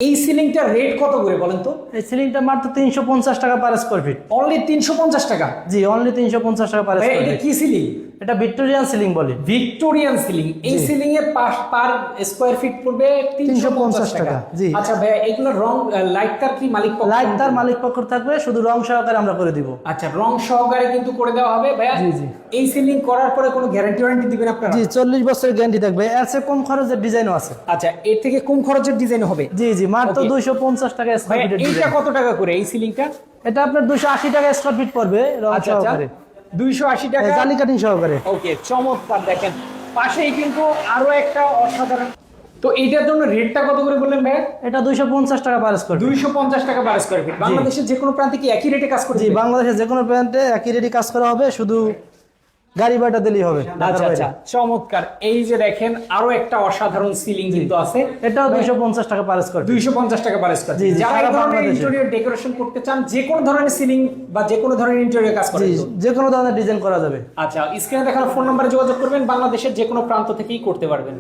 এই সিলিংটার রেট কত করে বলেন তো? এই সিলিংটা মাত্র 350 টাকা পার স্কয়ার ফিট। অনলি 350 টাকা? জি, অনলি 350 টাকা পার স্কয়ার এটা ফিট। কি সিলিং? এটা ভিক্টোরিয়ান সিলিং বলে। Victorian ceiling. এই জি। সিলিং এর পার স্কয়ার ফিট পড়বে 350 টাকা। জি। আচ্ছা ভাই, এগুলো রং লাইট তার কি মালিক পক্ষ? লাইট তার মালিক পক্ষ থাকবে, শুধু রং সহকারে আমরা করে দিব। আচ্ছা, রং সহকারে কিন্তু করে দেওয়া হবে ভাইয়া। জি, জি। এই সিলিং করার পরে কোনো গ্যারান্টি ওয়ারেন্টি দিবেন আপনারা? জি, 40 বছরের গ্যারান্টি থাকবে। এর চেয়ে কম খরচের ডিজাইনও আছে। আচ্ছা, এর থেকে কম খরচের ডিজাইন হবে? জি জি, মাত্র Okay. 250 টাকা ভাই স্কয়ার ফিটের এইটা ডিজাইন। কত টাকা করে এই সিলিংটা? এটা আপনার 280 টাকা স্কয়ার ফিট পড়বে রং আচ্ছা আচ্ছা, সহকারে। 280 টাকা। জালি কাটিং সহকারে। ওকে, চমৎকার। দেখেন পাশেই কিন্তু আরো একটা অসাধারণ। তো এইটার জন্য রেটটা কত করে বললেন ভাই? এটা 250 টাকা পার স্কয়ার ফিট। 250 টাকা পার স্কয়ার ফিট। বাংলাদেশের যে কোনো প্রান্তে কি একই রেটে কাজ করে? জি, বাংলাদেশের যে কোনো প্ল্যান্টে একই রেডি কাজ করা হবে, শুধু গাড়ি ভাড়া দিলেই হবে। আচ্ছা আচ্ছা, চমৎকার। এই যে দেখেন আরো একটা অসাধারণ সিলিং কিন্তু আছে। এটাও 250 টাকা পার স্কয়ার ফিট। 250 টাকা পার স্কয়ার জি, ফিট। জি, যারা সারা এই ধরনের বাংলাদেশে। ইন্টেরিয়র ডেকোরেশন করতে চান, যে কোনো ধরনের সিলিং বা যে কোনো ধরনের ইন্টেরিয়র কাজ করেন জি, তো? যে কোনো ধরনের ডিজাইন করা যাবে। আচ্ছা, স্ক্রিনে দেখানো ফোন নম্বরে যোগাযোগ করবেন, বাংলাদেশের যে কোনো প্রান্ত থেকেই করতে পারবেন।